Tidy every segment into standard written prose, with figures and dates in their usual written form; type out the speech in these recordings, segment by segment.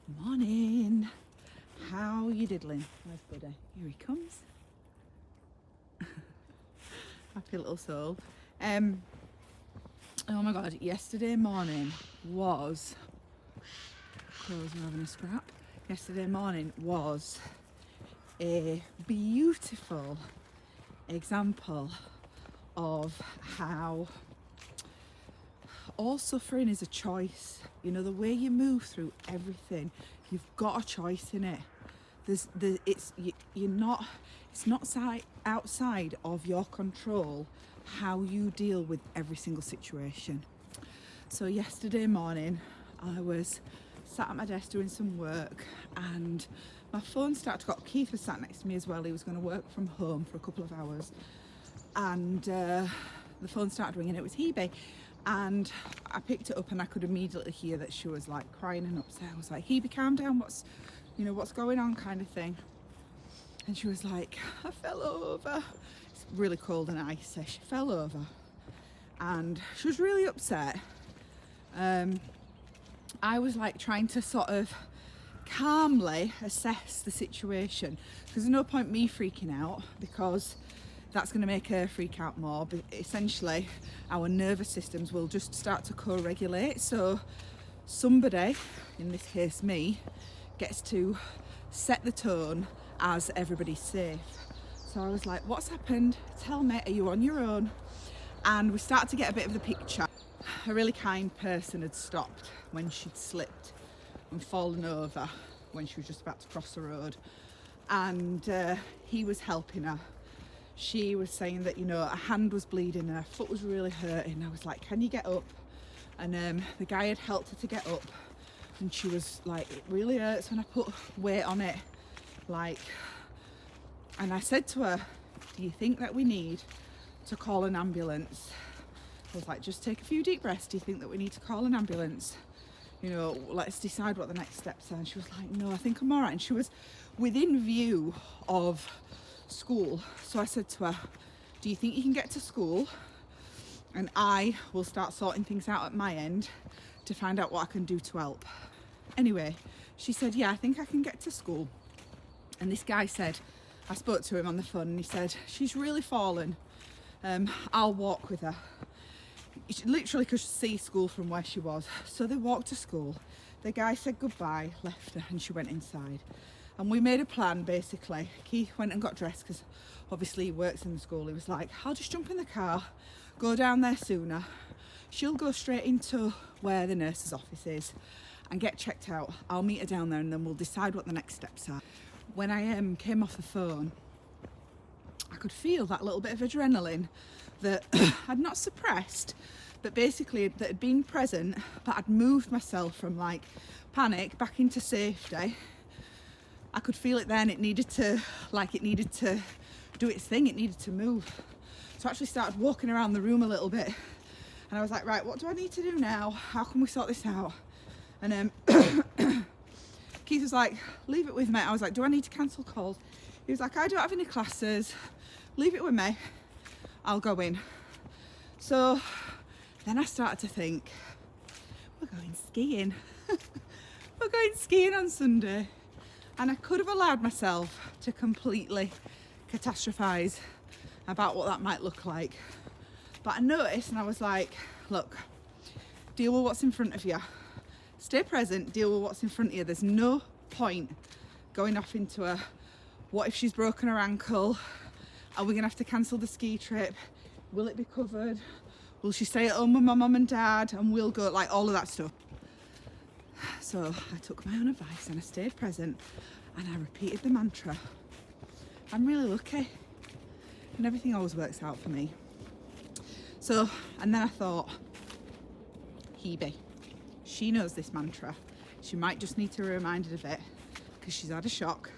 Morning. How you diddling? Where's Buddy? Here he comes. Happy little soul. Oh my god, yesterday morning was... Crows were having a scrap. Yesterday morning was a beautiful example of how all suffering is a choice. You know, the way you move through everything, you've got a choice in it. You're not. It's not outside of your control how you deal with every single situation. So yesterday morning, I was sat at my desk doing some work, and my phone started to go. Keith was sat next to me as well. He was going to work from home for a couple of hours, and the phone started ringing. It was Hebe. And I picked it up and I could immediately hear that she was like crying and upset. I was like, Hebe, calm down, what's going on, kind of thing. And she was like, I fell over. It's really cold and icy. She fell over and she was really upset. I was like trying to sort of calmly assess the situation, because there's no point me freaking out, because that's going to make her freak out more. But essentially, our nervous systems will just start to co-regulate. So somebody, in this case me, gets to set the tone as everybody's safe. So I was like, what's happened? Tell me, are you on your own? And we started to get a bit of the picture. A really kind person had stopped when she'd slipped and fallen over when she was just about to cross the road. And he was helping her. She was saying that, you know, her hand was bleeding and her foot was really hurting. I was like, can you get up? And the guy had helped her to get up, and she was like, it really hurts when I put weight on it. Like, and I said to her, do you think that we need to call an ambulance? I was like, just take a few deep breaths. Do you think that we need to call an ambulance? You know, let's decide what the next steps are. And she was like, no, I think I'm all right. And she was within view of school. So I said to her, do you think you can get to school? And I will start sorting things out at my end to find out what I can do to help. Anyway, she said, yeah, I think I can get to school. And this guy said, I spoke to him on the phone, and he said, she's really fallen. I'll walk with her. She literally could see school from where she was. So they walked to school. The guy said goodbye, left her, and she went inside. And we made a plan, basically. Keith went and got dressed, because obviously he works in the school. He was like, I'll just jump in the car, go down there sooner. She'll go straight into where the nurse's office is and get checked out. I'll meet her down there, and then we'll decide what the next steps are. When I came off the phone, I could feel that little bit of adrenaline that I'd not suppressed, but basically that had been present, but I'd moved myself from like panic back into safety. I could feel it then. It needed to do its thing. It needed to move. So I actually started walking around the room a little bit, and I was like, right, what do I need to do now? How can we sort this out? And Keith was like, leave it with me. I was like, do I need to cancel calls? He was like, I don't have any classes. Leave it with me. I'll go in. So then I started to think, we're going skiing. We're going skiing on Sunday. And I could have allowed myself to completely catastrophise about what that might look like. But I noticed, and I was like, look, deal with what's in front of you. Stay present, deal with what's in front of you. There's no point going off into a, what if she's broken her ankle? Are we going to have to cancel the ski trip? Will it be covered? Will she stay at home with my mum and dad? And we'll go, like all of that stuff. So I took my own advice and I stayed present, and I repeated the mantra, I'm really lucky, and everything always works out for me. So, and then I thought, Hebe, she knows this mantra. She might just need to be reminded of it, because she's had a shock.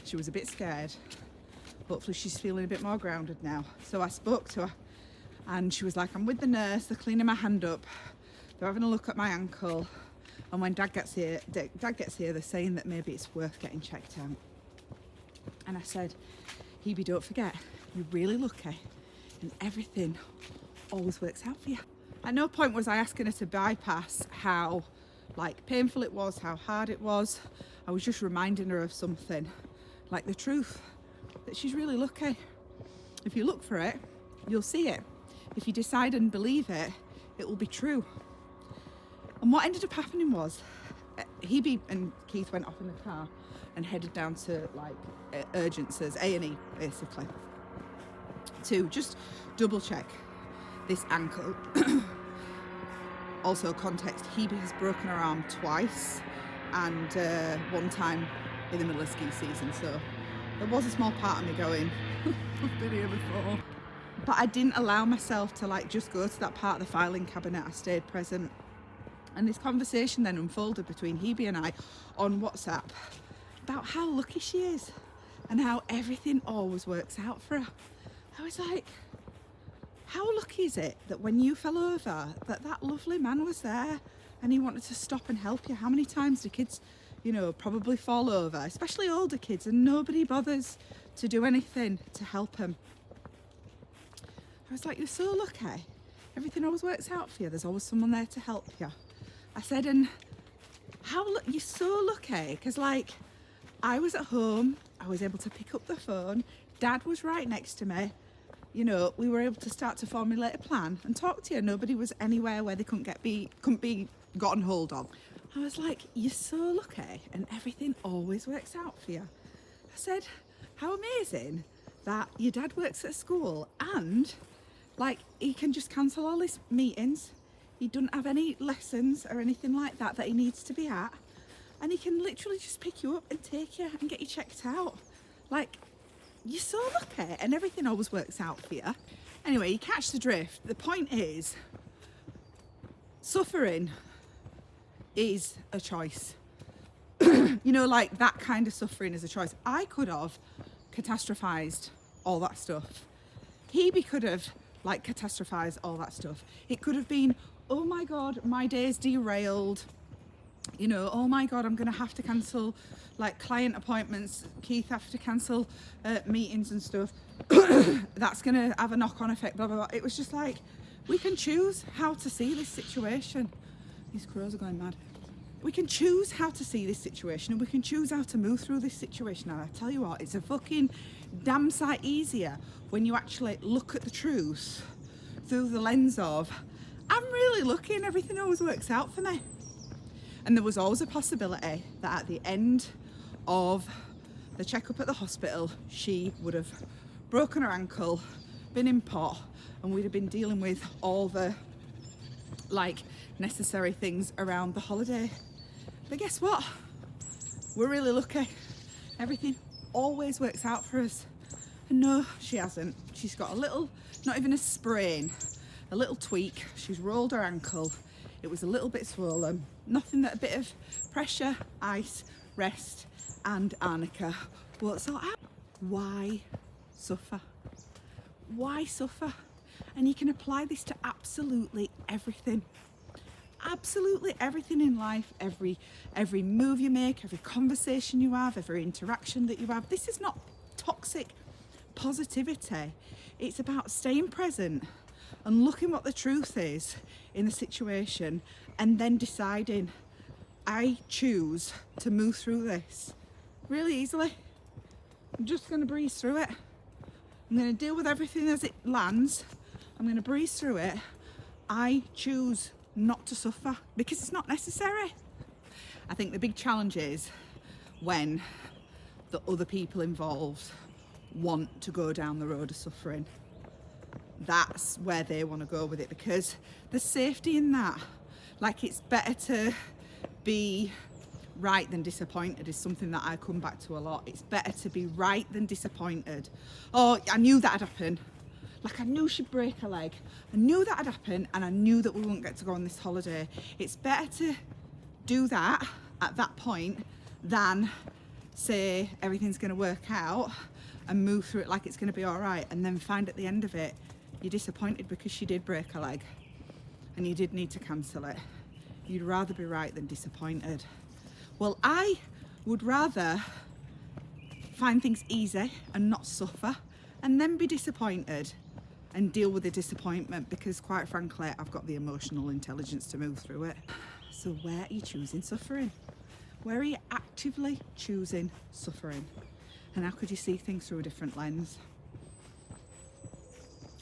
She was a bit scared. Hopefully she's feeling a bit more grounded now. So I spoke to her, and she was like, I'm with the nurse, they're cleaning my hand up, they're having a look at my ankle. And when Dad gets here, they're saying that maybe it's worth getting checked out. And I said, Hebe, don't forget, you're really lucky, and everything always works out for you. At no point was I asking her to bypass how like painful it was, how hard it was. I was just reminding her of something, like the truth, that she's really lucky. If you look for it, you'll see it. If you decide and believe it, it will be true. And what ended up happening was, Hebe and Keith went off in the car and headed down to like urgencies, A&E basically, to just double check this ankle. Also context, Hebe has broken her arm twice and one time in the middle of ski season, so there was a small part of me going, I've been here before. But I didn't allow myself to like just go to that part of the filing cabinet. I stayed present. And this conversation then unfolded between Hebe and I on WhatsApp about how lucky she is and how everything always works out for her. I was like, how lucky is it that when you fell over, that lovely man was there and he wanted to stop and help you? How many times do kids, you know, probably fall over, especially older kids, and nobody bothers to do anything to help them? I was like, you're so lucky. Everything always works out for you. There's always someone there to help you. I said, and you're so lucky, because like I was at home, I was able to pick up the phone, Dad was right next to me, you know, we were able to start to formulate a plan and talk to you. Nobody was anywhere where they couldn't be gotten hold of. I was like, you're so lucky and everything always works out for you. I said, how amazing that your dad works at school and like he can just cancel all his meetings. He doesn't have any lessons or anything like that he needs to be at, and he can literally just pick you up and take you and get you checked out. Like, you're so lucky and everything always works out for you. Anyway, you catch the drift. The point is, suffering is a choice. You know, like that kind of suffering is a choice. I could have catastrophized all that stuff. Hebe could have like catastrophized all that stuff. It could have been, oh my God, my day's derailed. You know, oh my God, I'm going to have to cancel like client appointments. Keith have to cancel meetings and stuff. That's going to have a knock-on effect, blah, blah, blah. It was just like, we can choose how to see this situation. These crows are going mad. We can choose how to see this situation and we can choose how to move through this situation. And I tell you what, it's a fucking damn sight easier when you actually look at the truth through the lens of, I'm really lucky and everything always works out for me. And there was always a possibility that at the end of the checkup at the hospital, she would have broken her ankle, been in pot, and we'd have been dealing with all the like necessary things around the holiday. But guess what? We're really lucky. Everything always works out for us. And no, she hasn't. She's got a little, not even a sprain, a little tweak. She's rolled her ankle. It was a little bit swollen. Nothing that a bit of pressure, ice, rest, and arnica won't sort out. Why suffer? Why suffer? And you can apply this to absolutely everything. Absolutely everything in life, every move you make, every conversation you have, every interaction that you have. This is not toxic positivity. It's about staying present and looking what the truth is in the situation and then deciding, I choose to move through this really easily. I'm just going to breeze through it. I'm going to deal with everything as it lands. I'm going to breeze through it. I choose not to suffer because it's not necessary. I think the big challenge is when the other people involved want to go down the road of suffering. That's where they want to go with it, because there's safety in that. Like, it's better to be right than disappointed is something that I come back to a lot. It's better to be right than disappointed. Oh, I knew that'd happen. Like, I knew she'd break her leg. I knew that'd happen, and I knew that we wouldn't get to go on this holiday. It's better to do that at that point than say everything's going to work out and move through it like it's going to be all right, and then find at the end of it you're disappointed because she did break her leg and you did need to cancel it. You'd rather be right than disappointed. Well, I would rather find things easy and not suffer and then be disappointed and deal with the disappointment, because quite frankly I've got the emotional intelligence to move through it. So where are you choosing suffering? Where are you actively choosing suffering? And how could you see things through a different lens?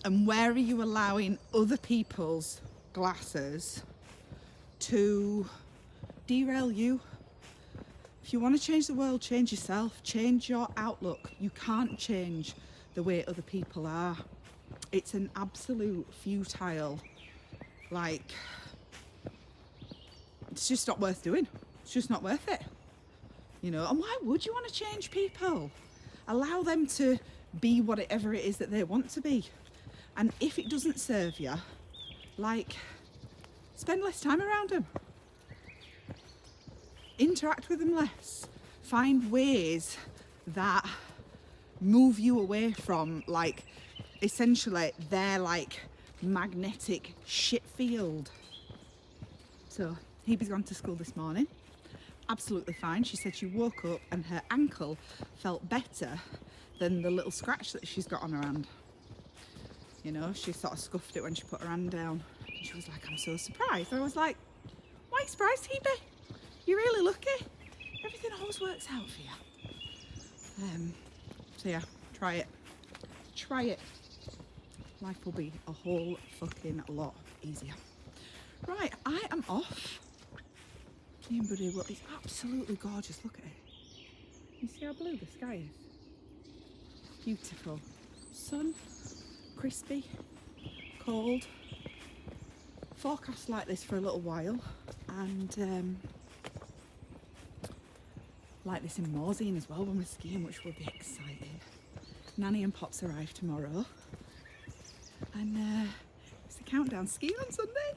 And where are you allowing other people's glasses to derail you? If you want to change the world, change yourself, change your outlook. You can't change the way other people are. It's an absolute futile, like, it's just not worth doing. It's just not worth it. You know, and why would you want to change people? Allow them to be whatever it is that they want to be. And if it doesn't serve you, like, spend less time around them. Interact with them less. Find ways that move you away from, like, essentially their, like, magnetic shit field. So Hebe's gone to school this morning. Absolutely fine. She said she woke up and her ankle felt better than the little scratch that she's got on her hand. You know, she sort of scuffed it when she put her hand down. And she was like, I'm so surprised. I was like, why are you surprised, Hebe? You're really lucky. Everything always works out for you. So yeah, try it. Try it. Life will be a whole fucking lot easier. Right, I am off. Anybody, but it's absolutely gorgeous. Look at it. You see how blue the sky is? Beautiful. Sun, crispy, cold. Forecast like this for a little while, and like this in Morzine as well when we're skiing, which will be exciting. Nanny and Pops arrive tomorrow, and it's the countdown skiing on Sunday.